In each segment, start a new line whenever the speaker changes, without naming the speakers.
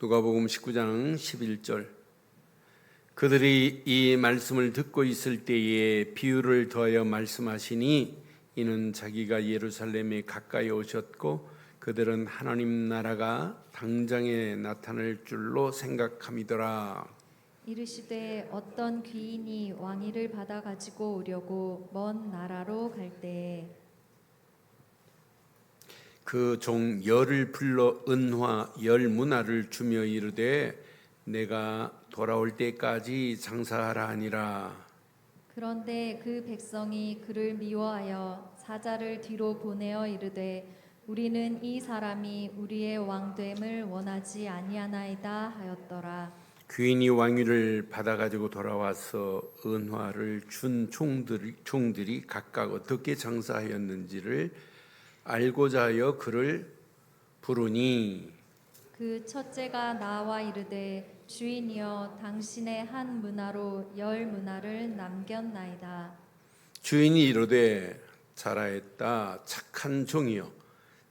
누가복음 19장 11절. 그들이 이 말씀을 듣고 있을 때에 비유를 더하여 말씀하시니 이는 자기가 예루살렘에 가까이 오셨고 그들은 하나님 나라가 당장에 나타날 줄로 생각함이더라.
이르시되 어떤 귀인이 왕위를 받아 가지고 오려고 먼 나라로 갈 때에
그 종 열을 불러 은화 열 문화를 주며 이르되 내가 돌아올 때까지 장사하라 하니라.
그런데 그 백성이 그를 미워하여 사자를 뒤로 보내어 이르되 우리는 이 사람이 우리의 왕됨을 원하지 아니하나이다 하였더라.
귀인이 왕위를 받아가지고 돌아와서 은화를 준 종들이 각각 어떻게 장사하였는지를 알고자 하여 그를 부르니
그 첫째가 나와 이르되 주인이여 당신의 한 문화로 열 문화를 남겼나이다.
주인이 이르되 잘하였다 착한 종이여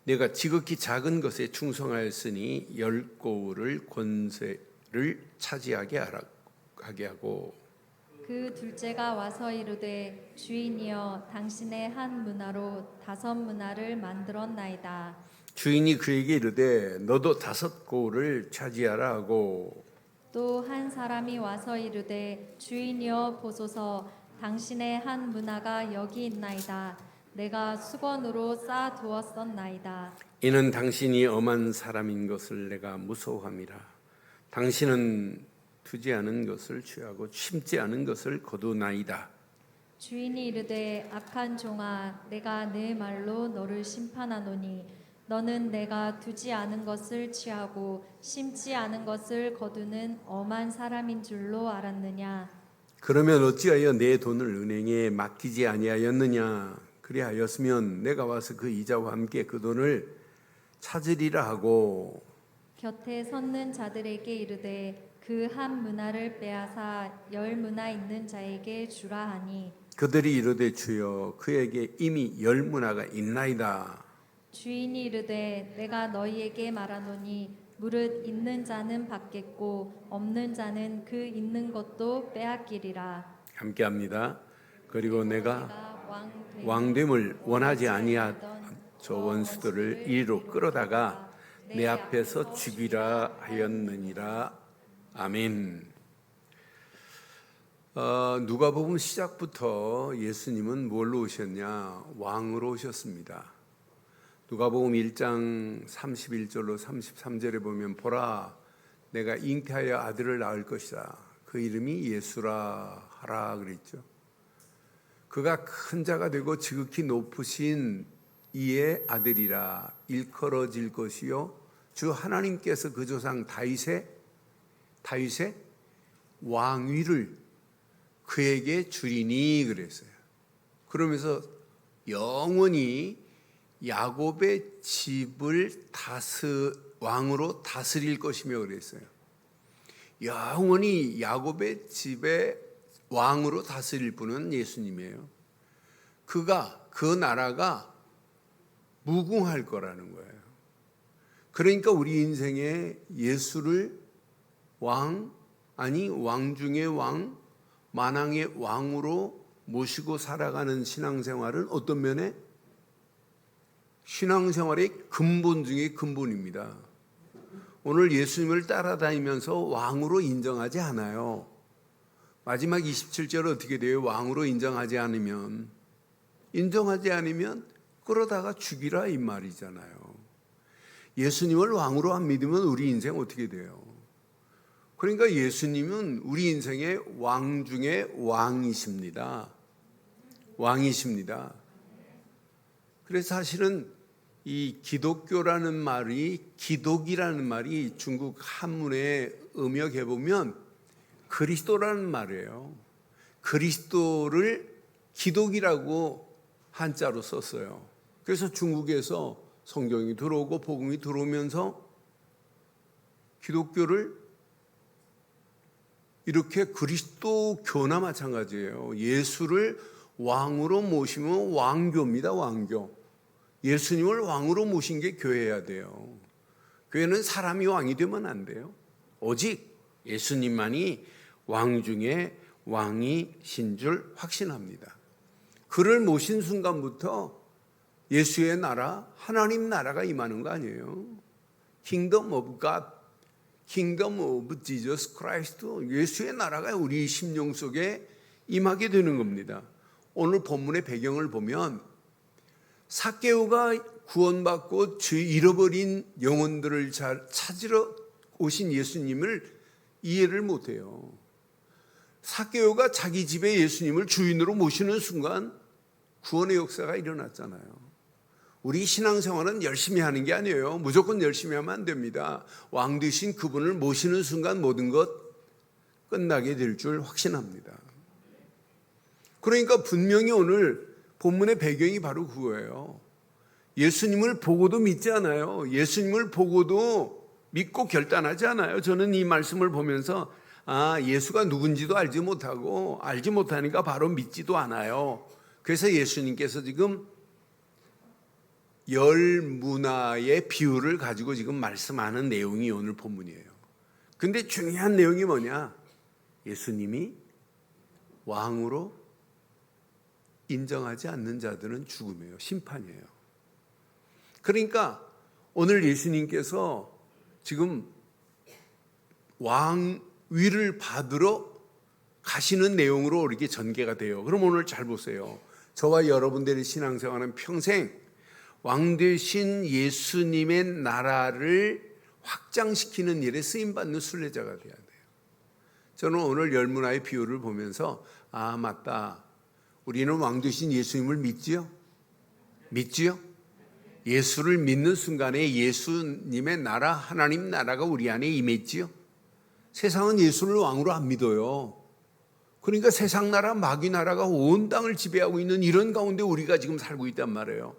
내가 지극히 작은 것에 충성하였으니 열 고울을 권세를 차지하게 하고
그 둘째가 와서 이르되 주인이여 당신의 한 문화로 5 문화를 만들었나이다.
주인이 그에게 이르되 너도 5 고울을 차지하라 하고
또 한 사람이 와서 이르되 주인이여 보소서 당신의 한 문화가 여기 있나이다. 내가 수건으로 쌓아 두었었나이다.
이는 당신이 엄한 사람인 것을 내가 무서워함이라. 당신은 두지 않은 것을 취하고 심지 않은 것을 거두나이다.
주인이 이르되 악한 종아 내가 내 말로 너를 심판하노니 너는 내가 두지 않은 것을 취하고 심지 않은 것을 거두는 엄한 사람인 줄로 알았느냐.
그러면 어찌하여 내 돈을 은행에 맡기지 아니하였느냐. 그리하였으면 내가 와서 그 이자와 함께 그 돈을 찾으리라 하고
곁에 섰는 자들에게 이르되 그 한 문화를 빼앗아 10 문화 있는 자에게 주라 하니
그들이 이르되 주여 그에게 이미 10 문화가 있나이다.
주인이 이르되 내가 너희에게 말하노니 무릇 있는 자는 받겠고 없는 자는 그 있는 것도 빼앗기리라.
함께합니다. 그리고 내가
내가
왕됨을 원하지 아니하던 저 원수들을 이리로 끌어다가 내 앞에서 죽이라 하였느니라. 아멘. 누가복음 시작부터 예수님은 뭘로 오셨냐? 왕으로 오셨습니다. 누가복음 1장 31절로 33절에 보면 보라 내가 잉태하여 아들을 낳을 것이다. 그 이름이 예수라 하라 그랬죠. 그가 큰 자가 되고 지극히 높으신 이의 아들이라 일컬어질 것이요 주 하나님께서 그 조상 다윗의 왕위를 그에게 주리니 그랬어요. 그러면서 영원히 야곱의 집을 왕으로 다스릴 것이며 그랬어요. 영원히 야곱의 집의 왕으로 다스릴 분은 예수님이에요. 그 나라가 무궁할 거라는 거예요. 그러니까 우리 인생에 예수를 왕 중의 왕, 만왕의 왕으로 모시고 살아가는 신앙생활은 어떤 면에? 신앙생활의 근본 중의 근본입니다. 오늘 예수님을 따라다니면서 왕으로 인정하지 않아요. 마지막 27절 어떻게 돼요? 왕으로 인정하지 않으면 끌어다가 죽이라 이 말이잖아요. 예수님을 왕으로 안 믿으면 우리 인생 어떻게 돼요? 그러니까 예수님은 우리 인생의 왕 중에 왕이십니다. 그래서 사실은 이 기독교라는 말이 기독이라는 말이 중국 한문에 음역해 보면 그리스도라는 말이에요. 그리스도를 기독이라고 한자로 썼어요. 그래서 중국에서 성경이 들어오고 복음이 들어오면서 기독교를 이렇게 그리스도교나 마찬가지예요. 예수를 왕으로 모시면 왕교입니다. 왕교. 예수님을 왕으로 모신 게 교회여야 돼요. 교회는 사람이 왕이 되면 안 돼요. 오직 예수님만이 왕 중에 왕이신 줄 확신합니다. 그를 모신 순간부터 예수의 나라, 하나님 나라가 임하는 거 아니에요. Kingdom of God, Kingdom of Jesus Christ, 예수의 나라가 우리 심령 속에 임하게 되는 겁니다. 오늘 본문의 배경을 보면 삭개오가 구원받고 죄 잃어버린 영혼들을 찾으러 오신 예수님을 이해를 못해요. 삭개오가 자기 집에 예수님을 주인으로 모시는 순간 구원의 역사가 일어났잖아요. 우리 신앙생활은 열심히 하는 게 아니에요. 무조건 열심히 하면 안 됩니다. 왕 되신 그분을 모시는 순간 모든 것 끝나게 될 줄 확신합니다. 그러니까 분명히 오늘 본문의 배경이 바로 그거예요. 예수님을 보고도 믿지 않아요. 예수님을 보고도 믿고 결단하지 않아요. 저는 이 말씀을 보면서 예수가 누군지도 알지 못하고 알지 못하니까 바로 믿지도 않아요. 그래서 예수님께서 지금 열 문화의 비유를 가지고 지금 말씀하는 내용이 오늘 본문이에요. 근데 중요한 내용이 뭐냐? 예수님이 왕으로 인정하지 않는 자들은 죽음이에요. 심판이에요. 그러니까 오늘 예수님께서 지금 왕위를 받으러 가시는 내용으로 이렇게 전개가 돼요. 그럼 오늘 잘 보세요. 저와 여러분들의 신앙생활은 평생 왕 되신 예수님의 나라를 확장시키는 일에 쓰임받는 순례자가 돼야 돼요. 저는 오늘 열 문화의 비유를 보면서 맞다. 우리는 왕 되신 예수님을 믿지요? 믿지요? 예수를 믿는 순간에 예수님의 나라, 하나님 나라가 우리 안에 임했지요? 세상은 예수를 왕으로 안 믿어요. 그러니까 세상 나라, 마귀 나라가 온 땅을 지배하고 있는 이런 가운데 우리가 지금 살고 있단 말이에요.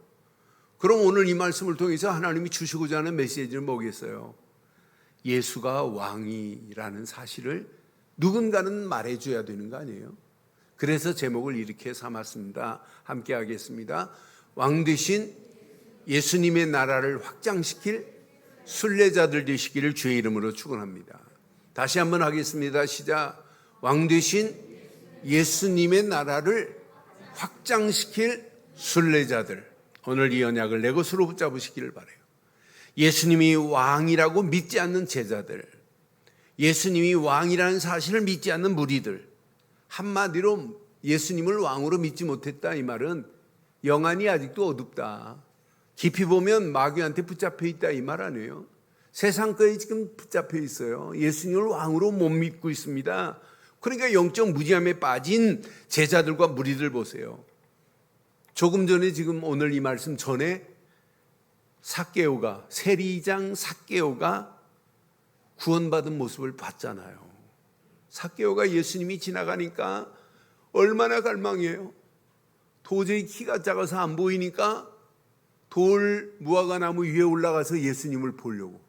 그럼 오늘 이 말씀을 통해서 하나님이 주시고자 하는 메시지는 뭐겠어요? 예수가 왕이라는 사실을 누군가는 말해줘야 되는 거 아니에요? 그래서 제목을 이렇게 삼았습니다. 함께 하겠습니다. 왕 되신 예수님의 나라를 확장시킬 순례자들 되시기를 주의 이름으로 축원합니다. 다시 한번 하겠습니다. 시작. 왕 되신 예수님의 나라를 확장시킬 순례자들. 오늘 이 언약을 내 것으로 붙잡으시기를 바라요. 예수님이 왕이라고 믿지 않는 제자들, 예수님이 왕이라는 사실을 믿지 않는 무리들, 한마디로 예수님을 왕으로 믿지 못했다 이 말은 영안이 아직도 어둡다. 깊이 보면 마귀한테 붙잡혀 있다 이 말 아니에요. 세상 거에 지금 붙잡혀 있어요. 예수님을 왕으로 못 믿고 있습니다. 그러니까 영적 무지함에 빠진 제자들과 무리들 보세요. 조금 전에 지금 오늘 이 말씀 전에 삭개오가 세리장 삭개오가 구원받은 모습을 봤잖아요. 삭개오가 예수님이 지나가니까 얼마나 갈망해요. 도저히 키가 작아서 안 보이니까 돌 무화과 나무 위에 올라가서 예수님을 보려고.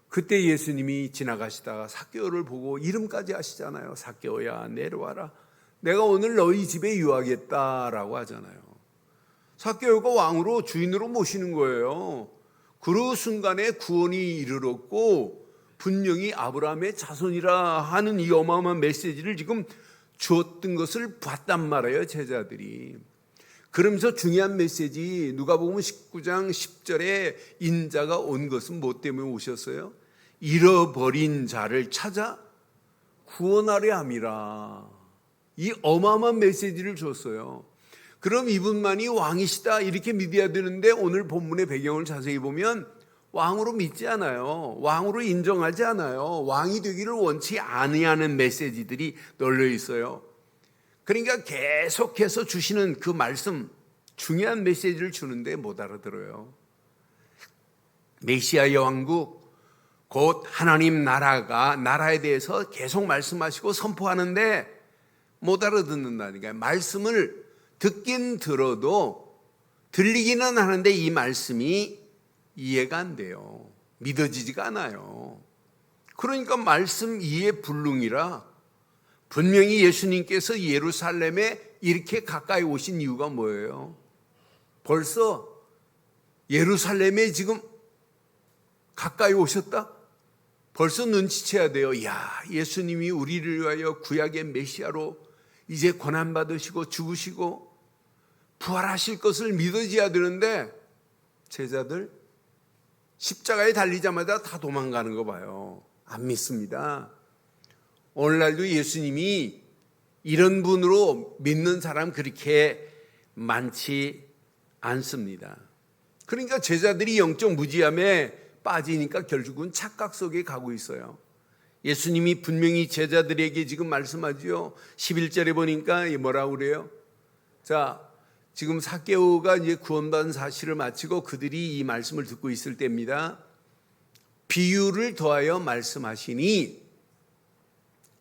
그때 예수님이 지나가시다가 삭개오를 보고 이름까지 하시잖아요. 삭개오야 내려와라. 내가 오늘 너희 집에 유하겠다라고 하잖아요. 삭개오가 왕으로 주인으로 모시는 거예요. 그 순간에 구원이 이르렀고 분명히 아브라함의 자손이라 하는 이 어마어마한 메시지를 지금 주었던 것을 봤단 말이에요. 제자들이. 그러면서 중요한 메시지 누가복음 19장 10절에 인자가 온 것은 뭐 때문에 오셨어요? 잃어버린 자를 찾아 구원하려 함이라. 이 어마어마한 메시지를 줬어요. 그럼 이분만이 왕이시다 이렇게 믿어야 되는데 오늘 본문의 배경을 자세히 보면 왕으로 믿지 않아요. 왕으로 인정하지 않아요. 왕이 되기를 원치 아니하는 메시지들이 널려 있어요. 그러니까 계속해서 주시는 그 말씀, 중요한 메시지를 주는데 못 알아들어요. 메시아의 왕국, 곧 하나님 나라에 대해서 계속 말씀하시고 선포하는데 못 알아듣는다니까요. 말씀을 듣긴 들어도 들리기는 하는데 이 말씀이 이해가 안 돼요. 믿어지지가 않아요. 그러니까 말씀 이해 불능이라 분명히 예수님께서 예루살렘에 이렇게 가까이 오신 이유가 뭐예요? 벌써 예루살렘에 지금 가까이 오셨다? 벌써 눈치채야 돼요. 야, 예수님이 우리를 위하여 구약의 메시아로 이제 고난받으시고 죽으시고 부활하실 것을 믿어져야 되는데 제자들 십자가에 달리자마자 다 도망가는 거 봐요. 안 믿습니다. 오늘날도 예수님이 이런 분으로 믿는 사람 그렇게 많지 않습니다. 그러니까 제자들이 영적 무지함에 빠지니까 결국은 착각 속에 가고 있어요. 예수님이 분명히 제자들에게 지금 말씀하죠. 11절에 보니까 뭐라고 그래요? 자, 지금 삭개오가 이제 구원받은 사실을 마치고 그들이 이 말씀을 듣고 있을 때입니다. 비유를 더하여 말씀하시니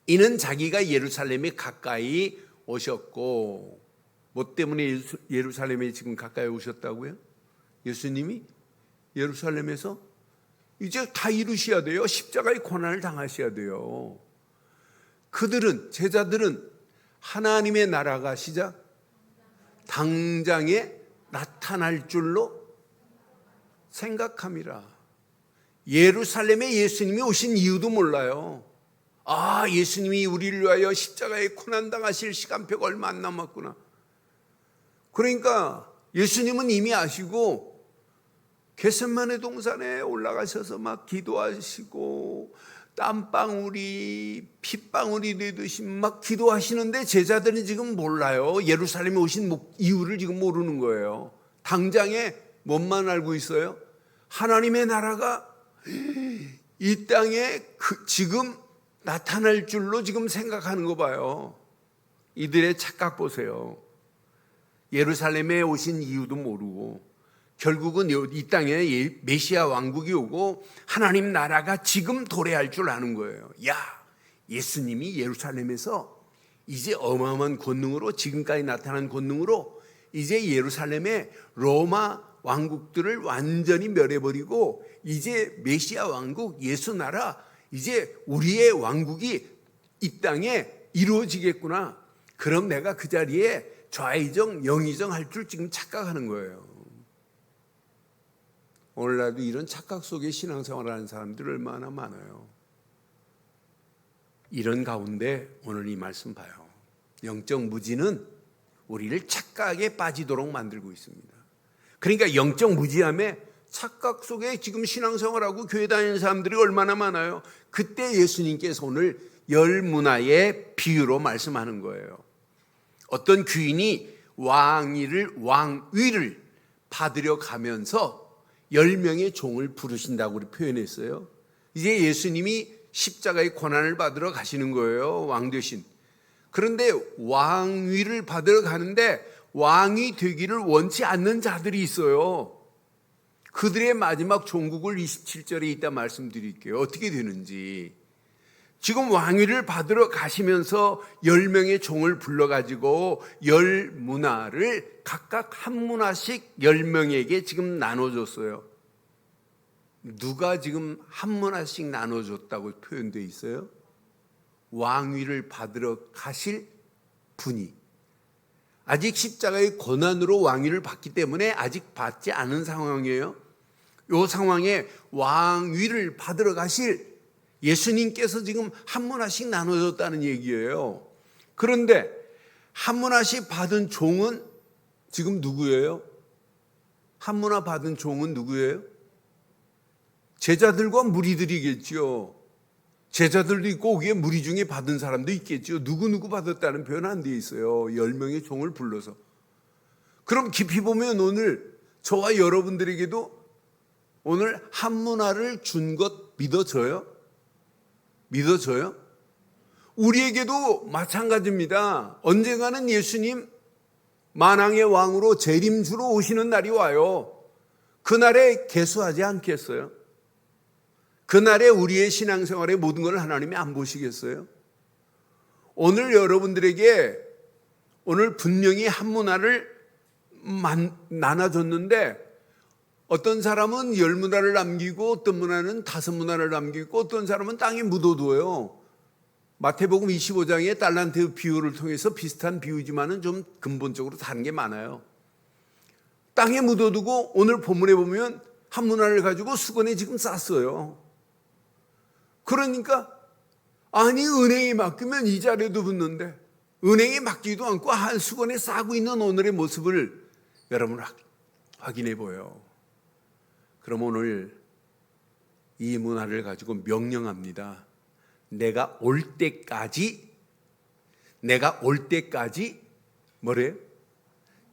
이는 자기가 예루살렘에 가까이 오셨고, 뭐 때문에 예루살렘에 지금 가까이 오셨다고요? 예수님이 예루살렘에서 이제 다 이루셔야 돼요. 십자가의 고난을 당하셔야 돼요. 그들은, 제자들은 하나님의 나라가 시작 당장에 나타날 줄로 생각함이라. 예루살렘에 예수님이 오신 이유도 몰라요. 아, 예수님이 우리를 위하여 십자가에 고난당하실 시간표가 얼마 안 남았구나. 그러니까 예수님은 이미 아시고 겟세마네 동산에 올라가셔서 막 기도하시고 땀방울이 핏방울이 되듯이 막 기도하시는데 제자들은 지금 몰라요. 예루살렘에 오신 이유를 지금 모르는 거예요. 당장에 뭔만 알고 있어요? 하나님의 나라가 이 땅에 지금 나타날 줄로 지금 생각하는 거 봐요. 이들의 착각 보세요. 예루살렘에 오신 이유도 모르고 결국은 이 땅에 메시아 왕국이 오고 하나님 나라가 지금 도래할 줄 아는 거예요. 야, 예수님이 예루살렘에서 이제 어마어마한 권능으로 지금까지 나타난 권능으로 이제 예루살렘의 로마 왕국들을 완전히 멸해버리고 이제 메시아 왕국 예수 나라 이제 우리의 왕국이 이 땅에 이루어지겠구나. 그럼 내가 그 자리에 좌의정 영의정 할 줄 지금 착각하는 거예요. 오늘날도 이런 착각 속에 신앙생활하는 사람들 얼마나 많아요. 이런 가운데 오늘 이 말씀 봐요. 영적 무지는 우리를 착각에 빠지도록 만들고 있습니다. 그러니까 영적 무지함에 착각 속에 지금 신앙생활하고 교회 다니는 사람들이 얼마나 많아요. 그때 예수님께서 오늘 열 문화의 비유로 말씀하는 거예요. 어떤 귀인이 왕위를 받으려 가면서 10명의 종을 부르신다고 표현했어요. 이제 예수님이 십자가의 고난을 받으러 가시는 거예요. 왕 대신. 그런데 왕위를 받으러 가는데 왕이 되기를 원치 않는 자들이 있어요. 그들의 마지막 종국을 27절에 이따 말씀드릴게요. 어떻게 되는지. 지금 왕위를 받으러 가시면서 10명의 종을 불러가지고 10문화를 각각 한 문화씩 10명에게 지금 나눠줬어요. 누가 지금 한 문화씩 나눠줬다고 표현되어 있어요? 왕위를 받으러 가실 분이. 아직 십자가의 고난으로 왕위를 받기 때문에 아직 받지 않은 상황이에요. 이 상황에 왕위를 받으러 가실 예수님께서 지금 한 문화씩 나눠줬다는 얘기예요. 그런데 한 문화씩 받은 종은 지금 누구예요? 한 문화 받은 종은 누구예요? 제자들과 무리들이겠죠. 제자들도 있고 거기에 무리 중에 받은 사람도 있겠죠. 누구 받았다는 표현 안 돼 있어요. 10명의 종을 불러서. 그럼 깊이 보면 오늘 저와 여러분들에게도 오늘 한 문화를 준 것 믿어져요? 믿어져요? 우리에게도 마찬가지입니다. 언젠가는 예수님 만왕의 왕으로 재림주로 오시는 날이 와요. 그날에 개수하지 않겠어요? 그날에 우리의 신앙생활의 모든 걸 하나님이 안 보시겠어요? 오늘 여러분들에게 오늘 분명히 한 문화를 나눠줬는데 어떤 사람은 10문화를 남기고 어떤 문화는 5문화를 남기고 어떤 사람은 땅에 묻어둬요. 마태복음 25장의 달란트 비유를 통해서 비슷한 비유지만은 좀 근본적으로 다른 게 많아요. 땅에 묻어두고 오늘 본문에 보면 한 문화를 가지고 수건에 지금 쌌어요. 그러니까 아니 은행에 맡기면 이자라도 붙는데 은행에 맡기도 않고 한 수건에 싸고 있는 오늘의 모습을 여러분 확인해 보여요. 그럼 오늘 이 문화를 가지고 명령합니다. 내가 올 때까지 뭐래요?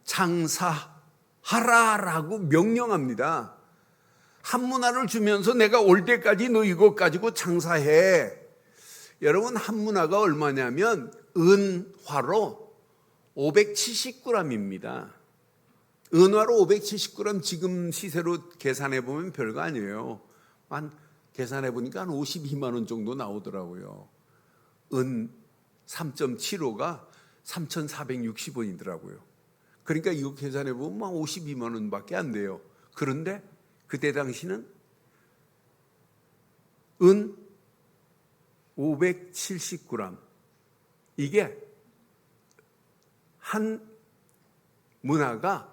장사하라라고 명령합니다. 한 문화를 주면서 내가 올 때까지 너 이거 가지고 장사해. 여러분 한 문화가 얼마냐면 은화로 570g입니다. 은화로 570g 지금 시세로 계산해 보면 별거 아니에요. 계산해 보니까 한 52만 원 정도 나오더라고요. 은 3.75가 3,460원이더라고요. 그러니까 이거 계산해 보면 52만 원밖에 안 돼요. 그런데 그때 당시는 은 570g, 이게 한 문화가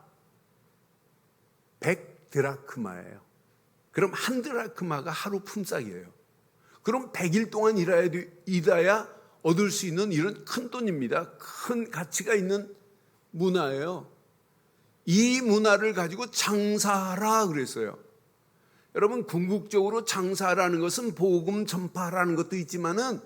100드라크마예요. 그럼 한 드라크마가 하루 품삯이에요. 그럼 100일 동안 일해야 얻을 수 있는 이런 큰 돈입니다. 큰 가치가 있는 문화예요. 이 문화를 가지고 장사하라 그랬어요. 여러분 궁극적으로 장사라는 것은 복음 전파라는 것도 있지만은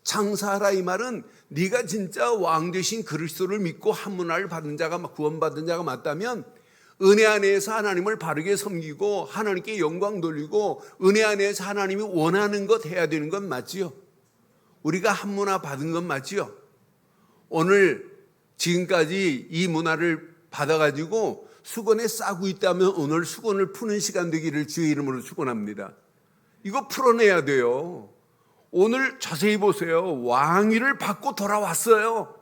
장사하라 이 말은 네가 진짜 왕 되신 그리스도를 믿고 한 문화를 받은 자가 구원받은 자가 맞다면 은혜 안에서 하나님을 바르게 섬기고 하나님께 영광 돌리고 은혜 안에서 하나님이 원하는 것 해야 되는 건 맞지요? 우리가 한 문화 받은 건 맞지요? 오늘 지금까지 이 문화를 받아가지고 수건에 싸고 있다면 오늘 수건을 푸는 시간 되기를 주의 이름으로 축원합니다. 이거 풀어내야 돼요. 오늘 자세히 보세요. 왕위를 받고 돌아왔어요.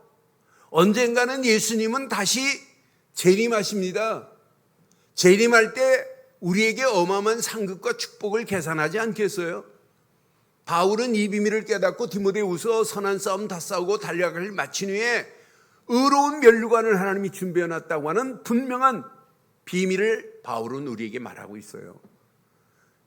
언젠가는 예수님은 다시 재림하십니다. 재림할 때 우리에게 어마어마한 상급과 축복을 계산하지 않겠어요? 바울은 이 비밀을 깨닫고 디모데후서 선한 싸움 다 싸우고 달려갈 마친 후에 의로운 면류관을 하나님이 준비해 놨다고 하는 분명한 비밀을 바울은 우리에게 말하고 있어요.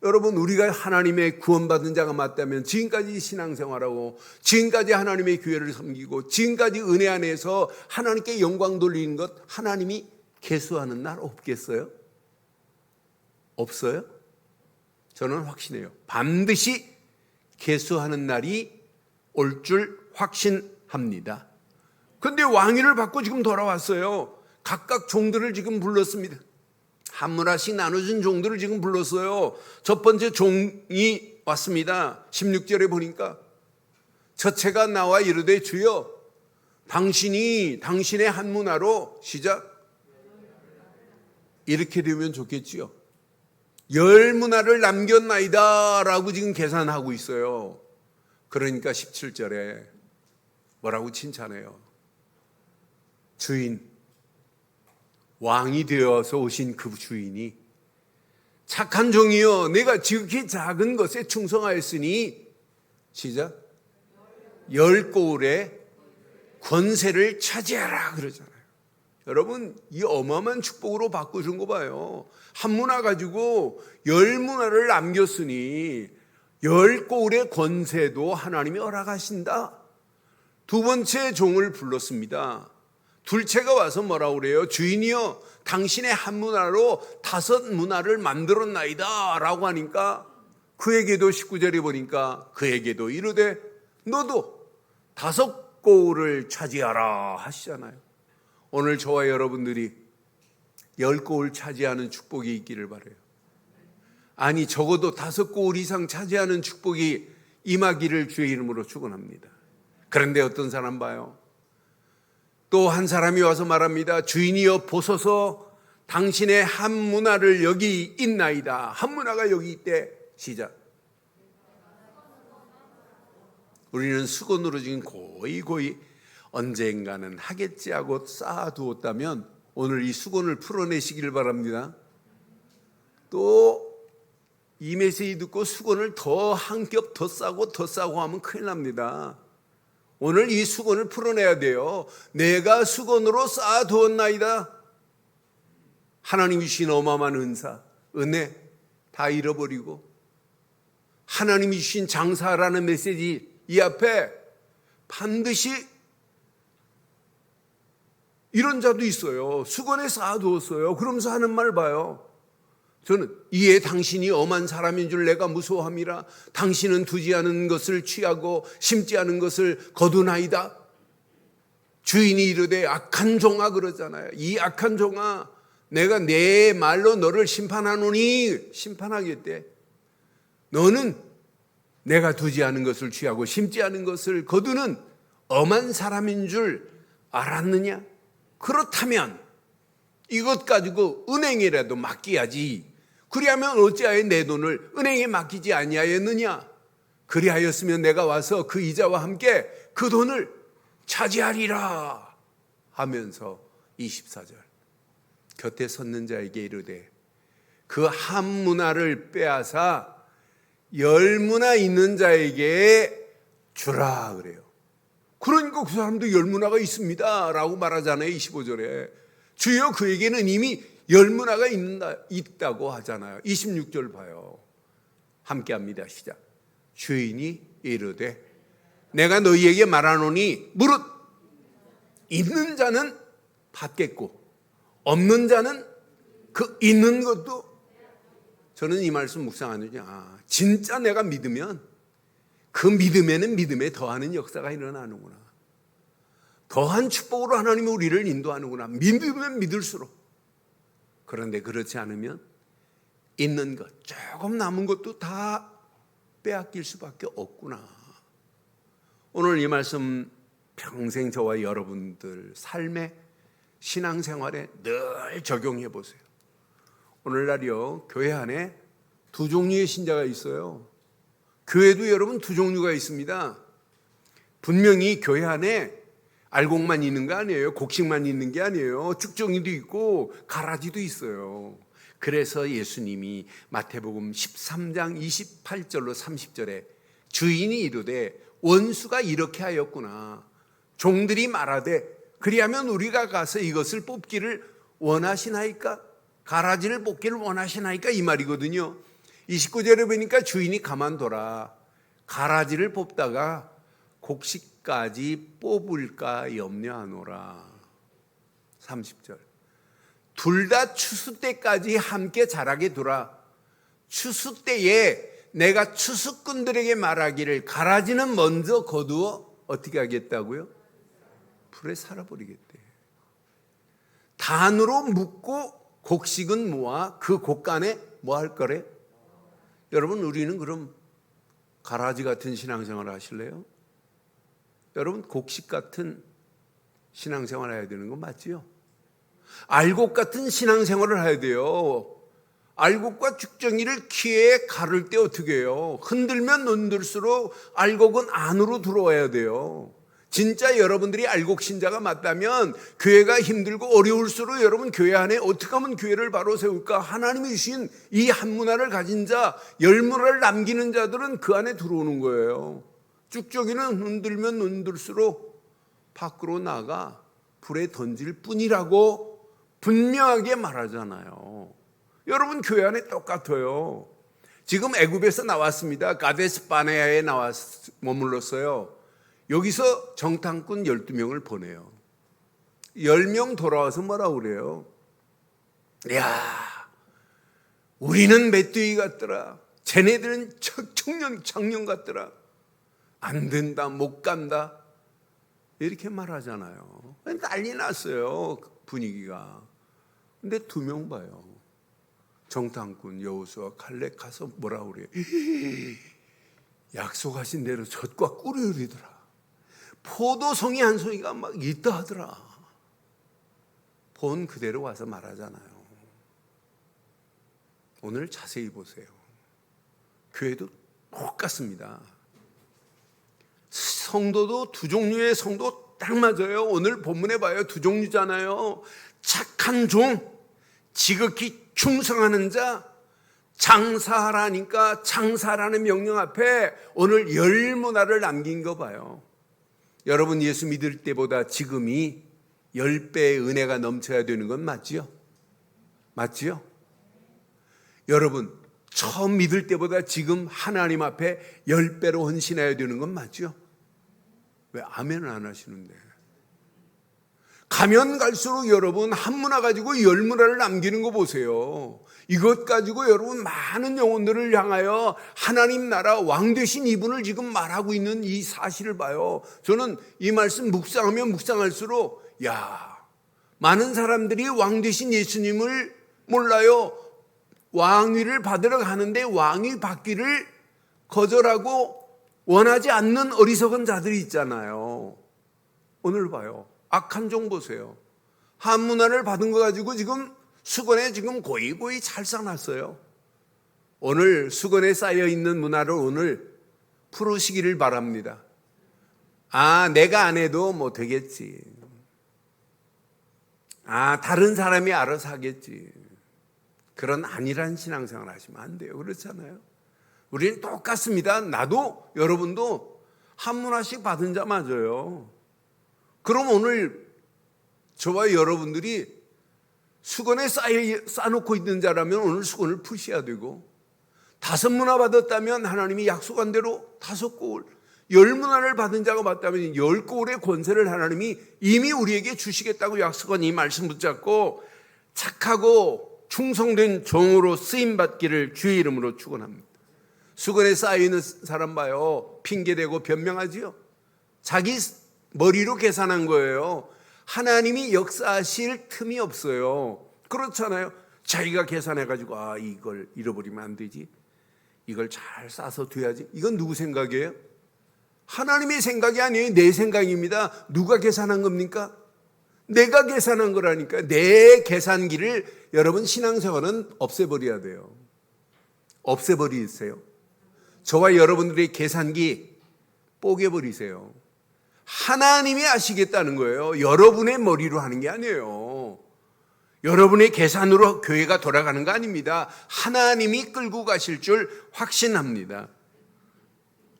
여러분 우리가 하나님의 구원받은 자가 맞다면 지금까지 신앙생활하고 지금까지 하나님의 교회를 섬기고 지금까지 은혜 안에서 하나님께 영광 돌리는 것 하나님이 계수하는 날 없겠어요? 없어요? 저는 확신해요. 반드시 계수하는 날이 올 줄 확신합니다. 그런데 왕위를 받고 지금 돌아왔어요. 각각 종들을 지금 불렀습니다. 한 문화씩 나눠준 종들을 지금 불렀어요. 첫 번째 종이 왔습니다. 16절에 보니까 첫째가 나와 이르되 주여 당신이 당신의 한 문화로 시작 이렇게 되면 좋겠지요. 10문화를 남겼나이다 라고 지금 계산하고 있어요. 그러니까 17절에 뭐라고 칭찬해요? 주인, 왕이 되어서 오신 그 주인이 착한 종이여 내가 지극히 작은 것에 충성하였으니 시작 10고울의 권세를 차지하라 그러잖아요. 여러분 이 어마어마한 축복으로 바꾸신 거 봐요. 한 문화 가지고 10문화를 남겼으니 10고울의 권세도 하나님이 허락하신다. 두 번째 종을 불렀습니다. 둘째가 와서 뭐라고 그래요? 주인이여 당신의 한 문화로 5문화를 만들었나이다 라고 하니까 그에게도 19절에 보니까 그에게도 이르되 너도 5고울을 차지하라 하시잖아요. 오늘 저와 여러분들이 10고울 차지하는 축복이 있기를 바라요. 아니 적어도 5고울 이상 차지하는 축복이 임하기를 주의 이름으로 축원합니다. 그런데 어떤 사람 봐요. 또 한 사람이 와서 말합니다. 주인이여 보소서 당신의 한 문화를 여기 있나이다. 한 문화가 여기 있대. 시작. 우리는 수건으로 지금 고이 언젠가는 하겠지 하고 쌓아두었다면 오늘 이 수건을 풀어내시길 바랍니다. 또 이 메시지 듣고 수건을 더 한 겹 더 싸고 하면 큰일 납니다. 오늘 이 수건을 풀어내야 돼요. 내가 수건으로 쌓아두었나이다. 하나님이 주신 어마어마한 은사, 은혜, 다 잃어버리고 하나님이 주신 장사라는 메시지 이 앞에 반드시 이런 자도 있어요. 수건에 쌓아두었어요. 그러면서 하는 말 봐요. 저는 이에 당신이 엄한 사람인 줄 내가 무서워함이라. 당신은 두지 않은 것을 취하고 심지 않은 것을 거두나이다. 주인이 이르되 악한 종아 그러잖아요. 이 악한 종아, 내가 내 말로 너를 심판하노니, 심판하겠대. 너는 내가 두지 않은 것을 취하고 심지 않은 것을 거두는 엄한 사람인 줄 알았느냐? 그렇다면 이것 가지고 은행이라도 맡겨야지. 그리하면 어찌하여 내 돈을 은행에 맡기지 아니하였느냐? 그리하였으면 내가 와서 그 이자와 함께 그 돈을 차지하리라 하면서 24절 곁에 섰는 자에게 이르되 그 한 문화를 빼앗아 10문화 있는 자에게 주라 그래요. 그러니까 그 사람도 10문화가 있습니다 라고 말하잖아요. 25절에 주여 그에게는 이미 10문화가 있다고 하잖아요. 26절 봐요. 함께 합니다. 시작. 주인이 이르되 내가 너희에게 말하노니 무릇 있는 자는 받겠고 없는 자는 그 있는 것도. 저는 이 말씀 묵상하느냐, 진짜 내가 믿으면 그 믿음에는 믿음에 더하는 역사가 일어나는구나. 더한 축복으로 하나님이 우리를 인도하는구나. 믿으면 믿을수록. 그런데 그렇지 않으면 있는 것, 조금 남은 것도 다 빼앗길 수밖에 없구나. 오늘 이 말씀 평생 저와 여러분들 삶의 신앙생활에 늘 적용해 보세요. 오늘날이요, 교회 안에 두 종류의 신자가 있어요. 교회도 여러분 두 종류가 있습니다. 분명히 교회 안에 알곡만 있는 거 아니에요. 곡식만 있는 게 아니에요. 쭉정이도 있고 가라지도 있어요. 그래서 예수님이 마태복음 13장 28절로 30절에 주인이 이르되 원수가 이렇게 하였구나. 종들이 말하되 그리하면 우리가 가서 이것을 뽑기를 원하시나이까? 가라지를 뽑기를 원하시나이까? 이 말이거든요. 29절에 보니까 주인이 가만둬라. 가라지를 뽑다가 곡식까지 뽑을까 염려하노라. 30절. 둘 다 추수 때까지 함께 자라게 두라. 추수 때에 내가 추수꾼들에게 말하기를 가라지는 먼저 거두어 어떻게 하겠다고요? 불에 살아버리겠대. 단으로 묶고 곡식은 모아 그 곡간에 뭐 할 거래? 여러분, 우리는 그럼 가라지 같은 신앙생활 하실래요? 여러분, 곡식 같은 신앙생활 해야 되는 거 맞지요? 알곡 같은 신앙생활을 해야 돼요. 알곡과 죽정이를 키에 가를 때 어떻게 해요? 흔들면 흔들수록 알곡은 안으로 들어와야 돼요. 진짜 여러분들이 알곡 신자가 맞다면 교회가 힘들고 어려울수록 여러분 교회 안에 어떻게 하면 교회를 바로 세울까? 하나님이 주신 이 한 문화를 가진 자, 10문화를 남기는 자들은 그 안에 들어오는 거예요. 쭉정이는 흔들면 흔들수록 밖으로 나가 불에 던질 뿐이라고 분명하게 말하잖아요. 여러분 교회 안에 똑같아요. 지금 애굽에서 나왔습니다. 가데스 바네아에 머물렀어요. 여기서 정탐꾼 12명을 보내요. 10명 돌아와서 뭐라고 그래요? 야, 우리는 메뚜기 같더라. 쟤네들은 장년 같더라. 안 된다, 못 간다. 이렇게 말하잖아요. 난리 났어요, 분위기가. 근데 2명 봐요. 정탐꾼 여호수아 칼렙 가서 뭐라고 그래요? 약속하신 대로 젖과 꿀을 흐리더라. 포도송이 한 송이가 막 있다 하더라. 본 그대로 와서 말하잖아요. 오늘 자세히 보세요. 교회도 똑같습니다. 성도도 두 종류의 성도 딱 맞아요. 오늘 본문에 봐요. 두 종류잖아요. 착한 종, 지극히 충성하는 자, 장사하라니까 장사라는 명령 앞에 오늘 10문화를 남긴 거 봐요. 여러분 예수 믿을 때보다 지금이 10배의 은혜가 넘쳐야 되는 건 맞지요? 맞지요? 여러분 처음 믿을 때보다 지금 하나님 앞에 10배로 헌신해야 되는 건 맞죠? 왜 아멘을 안 하시는데? 가면 갈수록 여러분 한 문화 가지고 10문화를 남기는 거 보세요. 이것 가지고 여러분 많은 영혼들을 향하여 하나님 나라 왕 되신 이분을 지금 말하고 있는 이 사실을 봐요. 저는 이 말씀 묵상하면 묵상할수록 많은 사람들이 왕 되신 예수님을 몰라요. 왕위를 받으러 가는데 왕위 받기를 거절하고 원하지 않는 어리석은 자들이 있잖아요. 오늘 봐요. 악한 종 보세요. 한 문화를 받은 거 가지고 지금 수건에 지금 고이고이 잘 싸놨어요. 오늘 수건에 쌓여 있는 문화를 오늘 풀으시기를 바랍니다. 내가 안 해도 뭐 되겠지. 다른 사람이 알아서 하겠지. 그런 안일한 신앙생활 하시면 안 돼요. 그렇잖아요. 우리는 똑같습니다. 나도 여러분도 한 문화씩 받은 자 맞아요. 그럼 오늘 저와 여러분들이 수건에 쌓아놓고 있는 자라면 오늘 수건을 푸셔야 되고, 5문화 받았다면 하나님이 약속한 대로 5고울, 10문화를 받은 자가 맞다면 10고울의 권세를 하나님이 이미 우리에게 주시겠다고 약속한 이 말씀 붙잡고 착하고 충성된 종으로 쓰임받기를 주의 이름으로 축원합니다. 수건에 쌓여있는 사람 봐요. 핑계대고 변명하지요. 자기 머리로 계산한 거예요. 하나님이 역사하실 틈이 없어요. 그렇잖아요. 자기가 계산해가지고 이걸 잃어버리면 안 되지. 이걸 잘 싸서 둬야지. 이건 누구 생각이에요? 하나님의 생각이 아니에요. 내 생각입니다. 누가 계산한 겁니까? 내가 계산한 거라니까. 내 계산기를 여러분 신앙생활은 없애버려야 돼요. 없애버리세요. 저와 여러분들의 계산기 뽀개버리세요. 하나님이 아시겠다는 거예요. 여러분의 머리로 하는 게 아니에요. 여러분의 계산으로 교회가 돌아가는 거 아닙니다. 하나님이 끌고 가실 줄 확신합니다.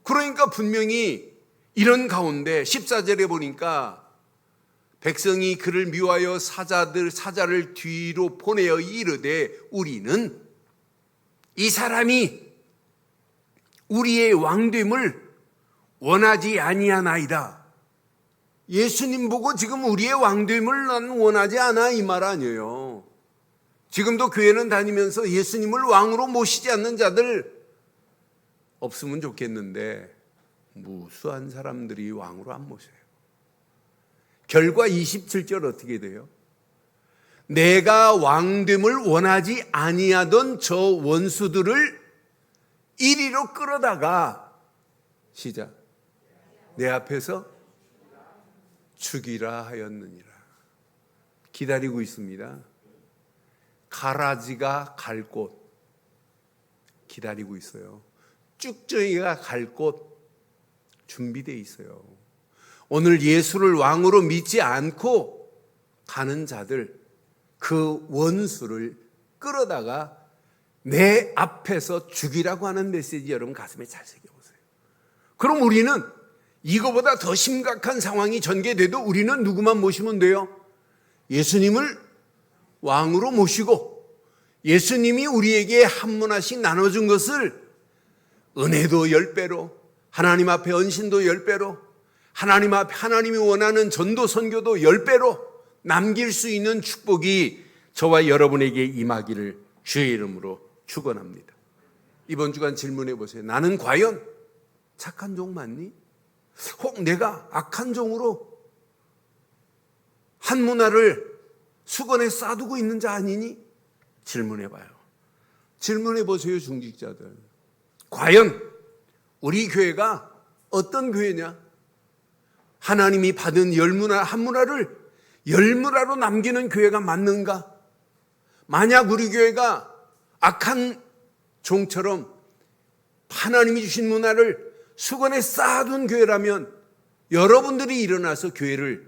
그러니까 분명히 이런 가운데 14절에 보니까 백성이 그를 미워하여 사자를 뒤로 보내어 이르되 우리는 이 사람이 우리의 왕됨을 원하지 아니하나이다. 예수님 보고 지금 우리의 왕됨을 난 원하지 않아 이 말 아니에요. 지금도 교회는 다니면서 예수님을 왕으로 모시지 않는 자들 없으면 좋겠는데 무수한 사람들이 왕으로 안 모셔요. 결과 27절 어떻게 돼요? 내가 왕됨을 원하지 아니하던 저 원수들을 이리로 끌어다가 시작. 내 앞에서 죽이라 하였느니라. 기다리고 있습니다. 가라지가 갈 곳 기다리고 있어요. 쭉정이가 갈 곳 준비되어 있어요. 오늘 예수를 왕으로 믿지 않고 가는 자들, 그 원수를 끌어다가 내 앞에서 죽이라고 하는 메시지 여러분 가슴에 잘 새겨보세요. 그럼 우리는 이거보다 더 심각한 상황이 전개돼도 우리는 누구만 모시면 돼요? 예수님을 왕으로 모시고 예수님이 우리에게 한 문화씩 나눠준 것을 은혜도 10배로, 하나님 앞에 헌신도 10배로, 하나님 앞에 하나님이 원하는 전도 선교도 10배로 남길 수 있는 축복이 저와 여러분에게 임하기를 주의 이름으로 축원합니다. 이번 주간 질문해 보세요. 나는 과연 착한 종 맞니? 혹 내가 악한 종으로 한 문화를 수건에 싸두고 있는 자 아니니? 질문해 봐요. 질문해 보세요, 중직자들. 과연 우리 교회가 어떤 교회냐? 하나님이 받은 10문화, 한 문화를 10문화로 남기는 교회가 맞는가? 만약 우리 교회가 악한 종처럼 하나님이 주신 문화를 수건에 쌓아둔 교회라면 여러분들이 일어나서 교회를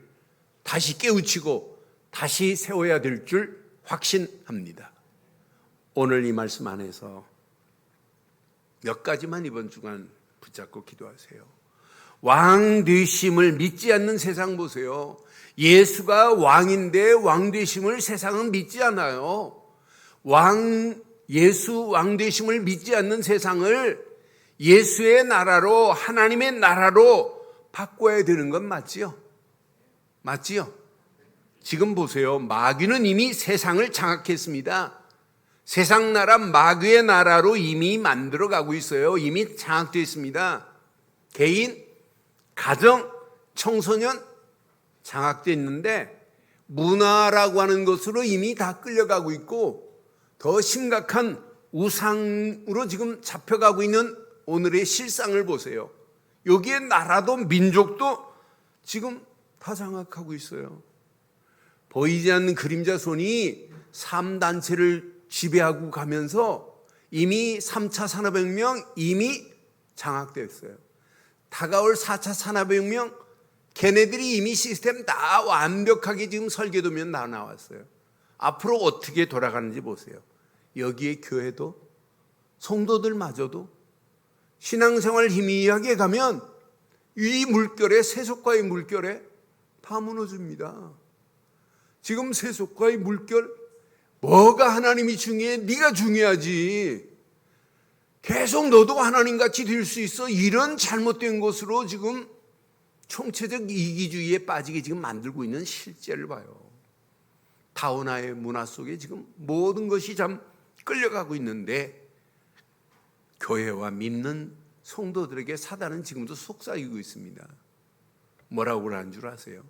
다시 깨우치고 다시 세워야 될 줄 확신합니다. 오늘 이 말씀 안에서 몇 가지만 이번 주간 붙잡고 기도하세요. 왕 되심을 믿지 않는 세상 보세요. 예수가 왕인데 왕 되심을 세상은 믿지 않아요. 왕 예수 왕되심을 믿지 않는 세상을 예수의 나라로, 하나님의 나라로 바꿔야 되는 건 맞지요? 맞지요? 지금 보세요. 마귀는 이미 세상을 장악했습니다. 세상 나라 마귀의 나라로 이미 만들어가고 있어요. 이미 장악되어 있습니다. 개인, 가정, 청소년 장악되어 있는데 문화라고 하는 것으로 이미 다 끌려가고 있고 더 심각한 우상으로 지금 잡혀가고 있는 오늘의 실상을 보세요. 여기에 나라도 민족도 지금 다 장악하고 있어요. 보이지 않는 그림자 손이 3단체를 지배하고 가면서 이미 3차 산업혁명 이미 장악됐어요. 다가올 4차 산업혁명 걔네들이 이미 시스템 다 완벽하게 지금 설계도면 다 나왔어요. 앞으로 어떻게 돌아가는지 보세요. 여기에 교회도 성도들마저도 신앙생활 희미하게 가면 이 물결에 세속과의 물결에 다 무너집니다. 지금 세속과의 물결 뭐가 하나님이 중요해? 네가 중요하지. 계속 너도 하나님같이 될 수 있어. 이런 잘못된 것으로 지금 총체적 이기주의에 빠지게 지금 만들고 있는 실제를 봐요. 다원화의 문화 속에 지금 모든 것이 참 끌려가고 있는데 교회와 믿는 성도들에게 사단은 지금도 속삭이고 있습니다. 뭐라고 그러는 줄 아세요?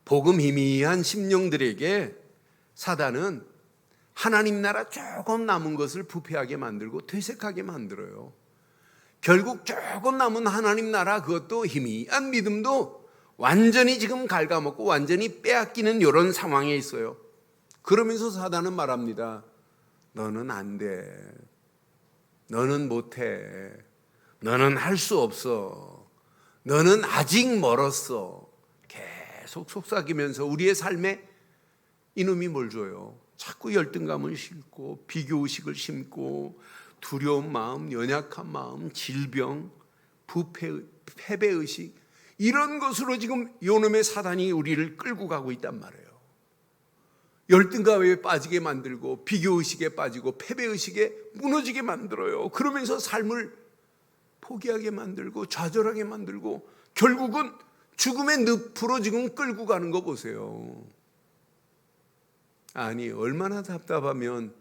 복음 희미한 심령들에게 사단은 하나님 나라 조금 남은 것을 부패하게 만들고 퇴색하게 만들어요. 결국 조금 남은 하나님 나라 그것도 희미한 믿음도 완전히 지금 갉아먹고 완전히 빼앗기는 이런 상황에 있어요. 그러면서 사단은 말합니다. 너는 안 돼. 너는 못해. 너는 할 수 없어. 너는 아직 멀었어. 계속 속삭이면서 우리의 삶에 이놈이 뭘 줘요? 자꾸 열등감을 심고 비교의식을 심고 두려운 마음, 연약한 마음, 질병, 패배의식 이런 것으로 지금 이놈의 사단이 우리를 끌고 가고 있단 말이에요. 열등감에 빠지게 만들고 비교의식에 빠지고 패배의식에 무너지게 만들어요. 그러면서 삶을 포기하게 만들고 좌절하게 만들고 결국은 죽음의 늪으로 지금 끌고 가는 거 보세요. 아니 얼마나 답답하면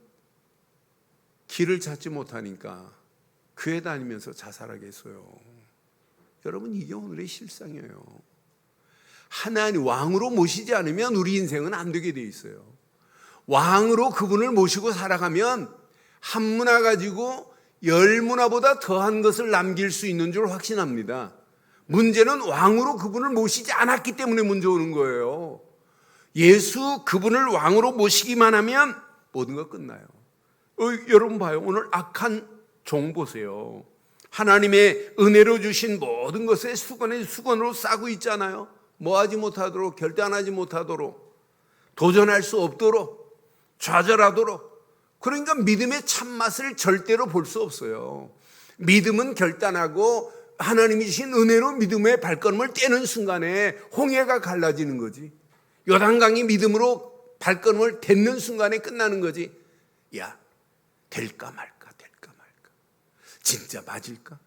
길을 찾지 못하니까 교회 다니면서 자살하겠어요. 여러분 이게 오늘의 실상이에요. 하나님 왕으로 모시지 않으면 우리 인생은 안 되게 돼 있어요. 왕으로 그분을 모시고 살아가면 한 문화 가지고 10문화보다 더한 것을 남길 수 있는 줄 확신합니다. 문제는 왕으로 그분을 모시지 않았기 때문에 문제 오는 거예요. 예수 그분을 왕으로 모시기만 하면 모든 거 끝나요. 여러분 봐요. 오늘 악한 종 보세요. 하나님의 은혜로 주신 모든 것에 수건으로 싸고 있잖아요. 뭐하지 못하도록, 결단하지 못하도록, 도전할 수 없도록, 좌절하도록. 그러니까 믿음의 참맛을 절대로 볼 수 없어요. 믿음은 결단하고 하나님이 주신 은혜로 믿음의 발걸음을 떼는 순간에 홍해가 갈라지는 거지. 요단강이 믿음으로 발걸음을 댔는 순간에 끝나는 거지. 야, 될까 말까, 될까 말까. 진짜 맞을까?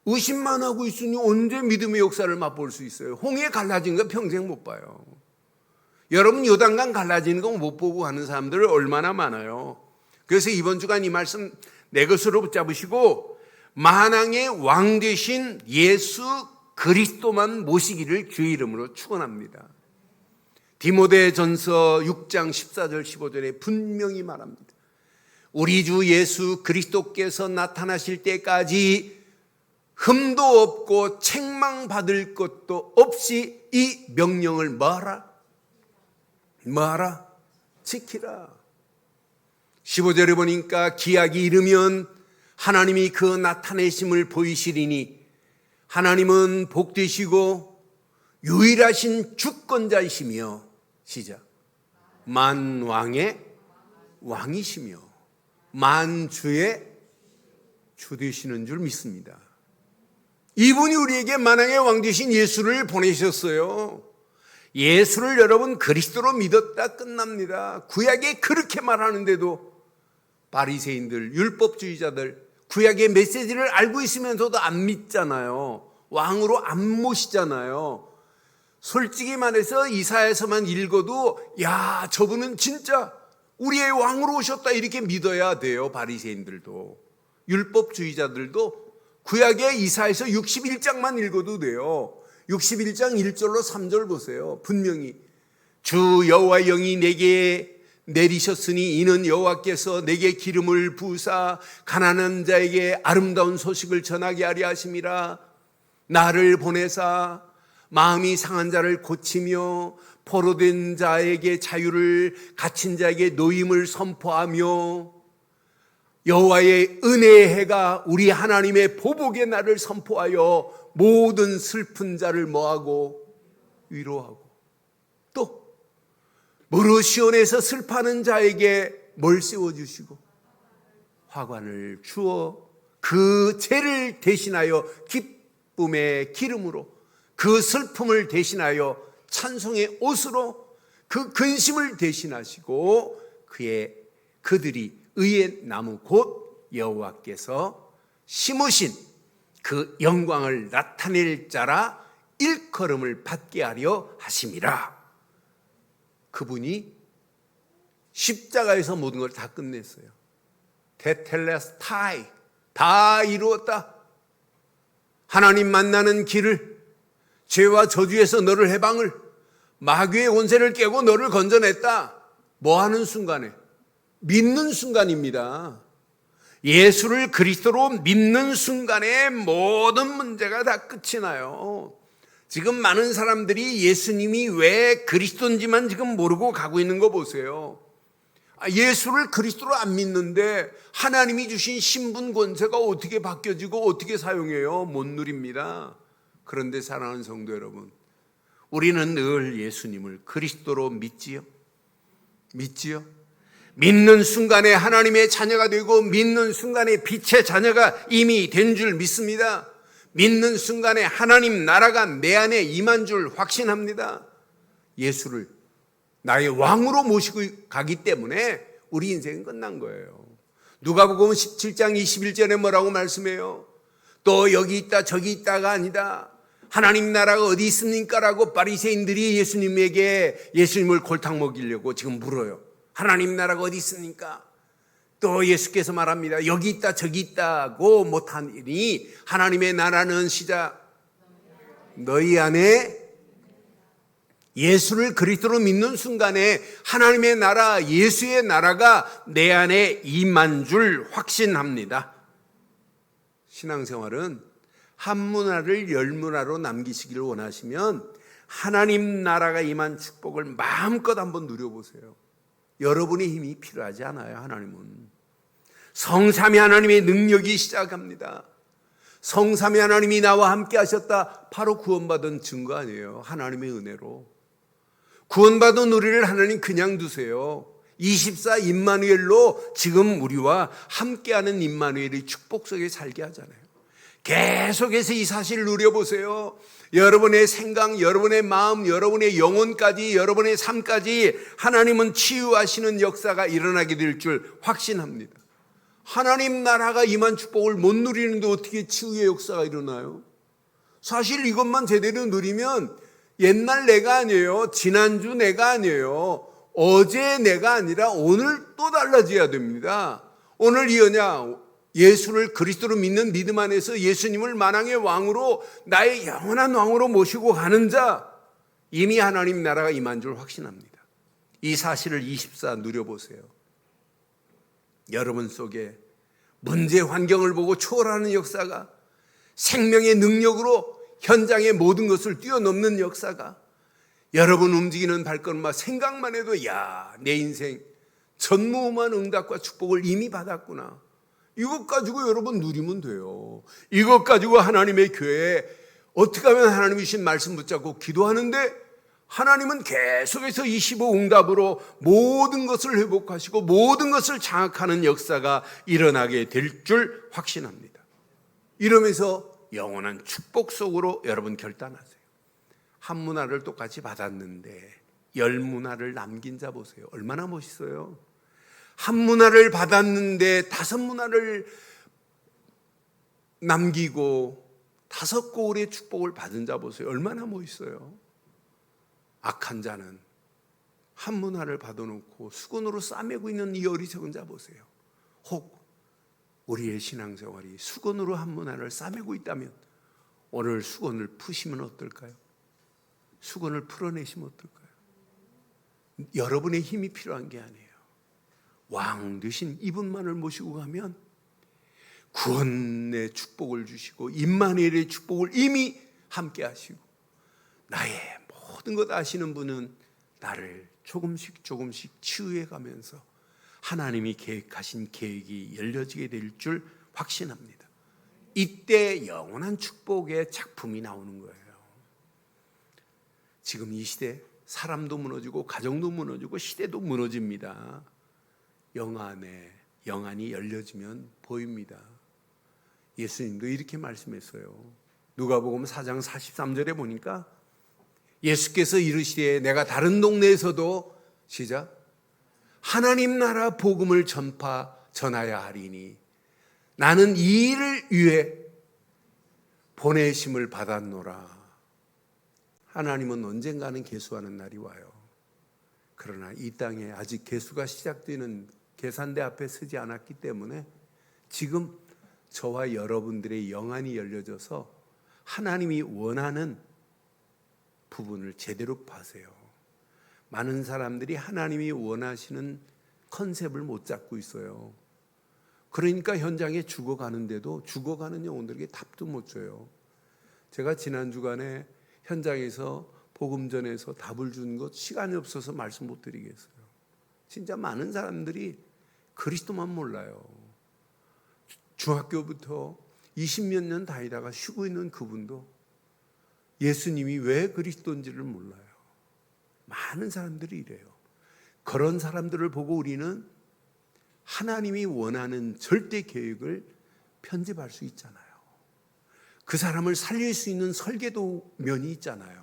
의심만 하고 있으니 언제 믿음의 역사를 맛볼 수 있어요? 홍해 갈라진 거 평생 못 봐요. 여러분 요단강 갈라지는 거 못 보고 가는 사람들 얼마나 많아요. 그래서 이번 주간 이 말씀 내 것으로 붙잡으시고 만왕의 왕 되신 예수 그리스도만 모시기를 주의 이름으로 축원합니다. 디모데전서 6장 14절 15절에 분명히 말합니다. 우리 주 예수 그리스도께서 나타나실 때까지 흠도 없고 책망받을 것도 없이 이 명령을 뭐하라? 지키라. 15절에 보니까 기약이 이르면 하나님이 그 나타내심을 보이시리니 하나님은 복되시고 유일하신 주권자이시며 시작 만왕의 왕이시며 만주의 주 되시는 줄 믿습니다. 이분이 우리에게 만왕의 왕 되신 예수를 보내셨어요. 예수를 여러분 그리스도로 믿었다 끝납니다. 구약에 그렇게 말하는데도 바리새인들, 율법주의자들, 구약의 메시지를 알고 있으면서도 안 믿잖아요. 왕으로 안 모시잖아요. 솔직히 말해서 이사야서만 읽어도 야, 저분은 진짜 우리의 왕으로 오셨다 이렇게 믿어야 돼요. 바리새인들도 율법주의자들도 구약의 이사야서 61장만 읽어도 돼요. 61장 1절로 3절 보세요. 분명히 주 여호와의 영이 내게 내리셨으니 이는 여호와께서 내게 기름을 부으사 가난한 자에게 아름다운 소식을 전하게 하려 하심이라. 나를 보내사 마음이 상한 자를 고치며 포로된 자에게 자유를, 갇힌 자에게 노임을 선포하며 여호와의 은혜의 해가 우리 하나님의 보복의 날을 선포하여 모든 슬픈 자를 뭐하고 위로하고, 또 무릇 시온에서 슬퍼하는 자에게 뭘 세워주시고 화관을 주어 그 죄를 대신하여 기쁨의 기름으로, 그 슬픔을 대신하여 찬송의 옷으로, 그 근심을 대신하시고 그들이 의의 나무 곧 여호와께서 심으신 그 영광을 나타낼 자라 일컬음을 받게 하려 하심이라. 그분이 십자가에서 모든 걸 다 끝냈어요. 테텔레스타이, 다 이루었다. 하나님 만나는 길을, 죄와 저주에서 너를 해방을, 마귀의 권세를 깨고 너를 건져냈다. 뭐 하는 순간에? 믿는 순간입니다. 예수를 그리스도로 믿는 순간에 모든 문제가 다 끝이 나요. 지금 많은 사람들이 예수님이 왜 그리스도인지만 지금 모르고 가고 있는 거 보세요. 예수를 그리스도로 안 믿는데 하나님이 주신 신분 권세가 어떻게 바뀌어지고 어떻게 사용해요? 못 누립니다. 그런데 사랑하는 성도 여러분, 우리는 늘 예수님을 그리스도로 믿지요? 믿는 순간에 하나님의 자녀가 되고 믿는 순간에 빛의 자녀가 이미 된 줄 믿습니다. 믿는 순간에 하나님 나라가 내 안에 임한 줄 확신합니다. 예수를 나의 왕으로 모시고 가기 때문에 우리 인생은 끝난 거예요. 누가복음 17장 21절에 뭐라고 말씀해요? 또 여기 있다 저기 있다가 아니다. 하나님 나라가 어디 있습니까? 라고 바리새인들이 예수님을 골탕 먹이려고 지금 물어요. 하나님 나라가 어디 있습니까? 또 예수께서 말합니다. 여기 있다 저기 있다고 못하니 하나님의 나라는 시작 너희 안에, 예수를 그리스도로 믿는 순간에 하나님의 나라, 예수의 나라가 내 안에 임한 줄 확신합니다. 신앙생활은 한 문화를 열 문화로 남기시기를 원하시면 하나님 나라가 임한 축복을 마음껏 한번 누려보세요. 여러분의 힘이 필요하지 않아요. 하나님은 성삼위 하나님의 능력이 시작합니다. 성삼위 하나님이 나와 함께 하셨다. 바로 구원받은 증거 아니에요. 하나님의 은혜로 구원받은 우리를 하나님 그냥 두세요. 24 임마누엘로 지금 우리와 함께하는 임마누엘의 축복 속에 살게 하잖아요. 계속해서 이 사실을 누려보세요. 여러분의 생각, 여러분의 마음, 여러분의 영혼까지, 여러분의 삶까지 하나님은 치유하시는 역사가 일어나게 될 줄 확신합니다. 하나님 나라가 임한 축복을 못 누리는데 어떻게 치유의 역사가 일어나요? 사실 이것만 제대로 누리면 옛날 내가 아니에요. 지난주 내가 아니에요. 어제 내가 아니라 오늘 또 달라져야 됩니다. 오늘 이 언약, 예수를 그리스도로 믿는 믿음 안에서 예수님을 만왕의 왕으로, 나의 영원한 왕으로 모시고 가는 자, 이미 하나님 나라가 임한 줄 확신합니다. 이 사실을 24 누려보세요. 여러분 속에 문제 환경을 보고 초월하는 역사가, 생명의 능력으로 현장의 모든 것을 뛰어넘는 역사가, 여러분 움직이는 발걸음과 생각만 해도 야, 내 인생 전무후무한 응답과 축복을 이미 받았구나. 이것 가지고 여러분 누리면 돼요. 이것 가지고 하나님의 교회에 어떻게 하면 하나님이 주신 말씀 붙잡고 기도하는데 하나님은 계속해서 25 응답으로 모든 것을 회복하시고 모든 것을 장악하는 역사가 일어나게 될 줄 확신합니다. 이러면서 영원한 축복 속으로 여러분 결단하세요. 한 문화를 똑같이 받았는데 열 문화를 남긴 자 보세요. 얼마나 멋있어요. 한 문화를 받았는데 5문화를 남기고 5고울의 축복을 받은 자 보세요. 얼마나 멋있어요. 악한 자는 한 문화를 받아놓고 수건으로 싸매고 있는 이 어리석은 자 보세요. 혹 우리의 신앙생활이 수건으로 한 문화를 싸매고 있다면 오늘 수건을 푸시면 어떨까요? 수건을 풀어내시면 어떨까요? 여러분의 힘이 필요한 게 아니에요. 왕 되신 이분만을 모시고 가면 구원의 축복을 주시고 임마누엘의 축복을 이미 함께 하시고 나의 모든 것 아시는 분은 나를 조금씩 치유해 가면서 하나님이 계획하신 계획이 열려지게 될 줄 확신합니다. 이때 영원한 축복의 작품이 나오는 거예요. 지금 이 시대 사람도 무너지고 가정도 무너지고 시대도 무너집니다. 영안이 열려지면 보입니다. 예수님도 이렇게 말씀했어요. 누가복음 4장 43절에 보니까 예수께서 이르시되 내가 다른 동네에서도 시작 하나님 나라 복음을 전하야 하리니 나는 이 일을 위해 보내심을 받았노라. 하나님은 언젠가는 계수하는 날이 와요. 그러나 이 땅에 아직 계수가 시작되는 계산대 앞에 서지 않았기 때문에 지금 저와 여러분들의 영안이 열려져서 하나님이 원하는 부분을 제대로 파세요. 많은 사람들이 하나님이 원하시는 컨셉을 못 잡고 있어요. 그러니까 현장에 죽어가는데도 죽어가는 영혼들에게 답도 못 줘요. 제가 지난 주간에 현장에서 복음 전해서 답을 준 것 시간이 없어서 말씀 못 드리겠어요. 진짜 많은 사람들이 그리스도만 몰라요. 중학교부터 20몇 년 다니다가 쉬고 있는 그분도 예수님이 왜 그리스도인지를 몰라요. 많은 사람들이 이래요. 그런 사람들을 보고 우리는 하나님이 원하는 절대 계획을 편집할 수 있잖아요. 그 사람을 살릴 수 있는 설계도 면이 있잖아요.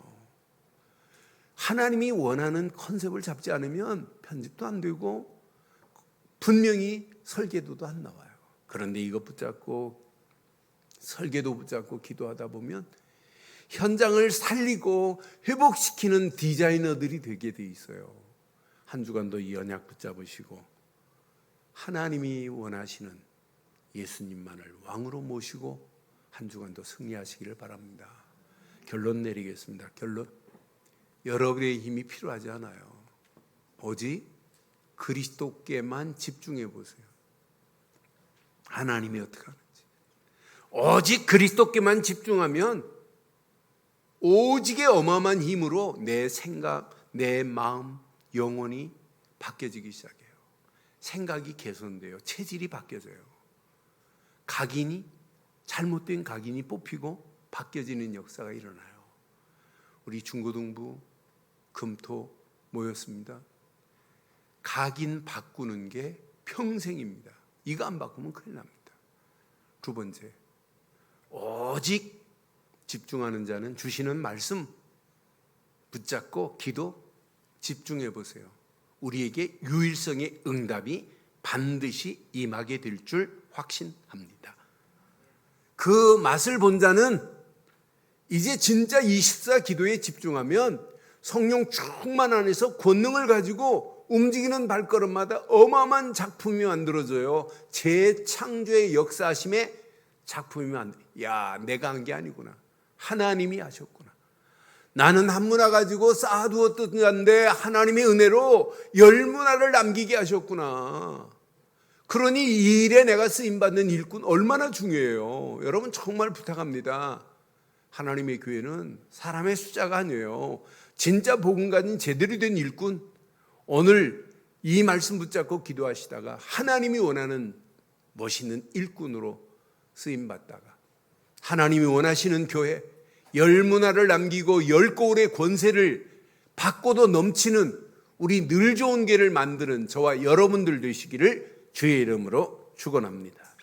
하나님이 원하는 컨셉을 잡지 않으면 편집도 안 되고 분명히 설계도도 안 나와요. 그런데 이것 붙잡고 설계도 붙잡고 기도하다 보면 현장을 살리고 회복시키는 디자이너들이 되게 돼 있어요. 한 주간도 이 언약 붙잡으시고 하나님이 원하시는 예수님만을 왕으로 모시고 한 주간도 승리하시기를 바랍니다. 결론 내리겠습니다. 결론. 여러분의 힘이 필요하지 않아요. 오직 그리스도께만 집중해 보세요. 하나님이 어떻게 하는지. 오직 그리스도께만 집중하면 오직의 어마어마한 힘으로 내 생각, 내 마음, 영혼이 바뀌어지기 시작해요. 생각이 개선돼요. 체질이 바뀌어져요. 잘못된 각인이 뽑히고 바뀌어지는 역사가 일어나요. 우리 중고등부 금토 모였습니다. 각인 바꾸는 게 평생입니다. 이거 안 바꾸면 큰일 납니다. 두 번째, 오직 집중하는 자는 주시는 말씀 붙잡고 기도 집중해 보세요. 우리에게 유일성의 응답이 반드시 임하게 될 줄 확신합니다. 그 맛을 본 자는 이제 진짜 24 기도에 집중하면 성령 충만 안에서 권능을 가지고 움직이는 발걸음마다 어마어마한 작품이 만들어져요. 재창조의 역사하심의 작품이 야, 내가 한 게 아니구나. 하나님이 하셨구나. 나는 한 문화 가지고 쌓아두었던 자인데 하나님의 은혜로 10문화를 남기게 하셨구나. 그러니 이 일에 내가 쓰임받는 일꾼 얼마나 중요해요. 여러분 정말 부탁합니다. 하나님의 교회는 사람의 숫자가 아니에요. 진짜 복음 가진 제대로 된 일꾼, 오늘 이 말씀 붙잡고 기도하시다가 하나님이 원하는 멋있는 일꾼으로 쓰임받다가 하나님이 원하시는 교회 10문화를 남기고 10고울의 권세를 받고도 넘치는 우리 늘 좋은 교회를 만드는 저와 여러분들 되시기를 주의 이름으로 축원합니다.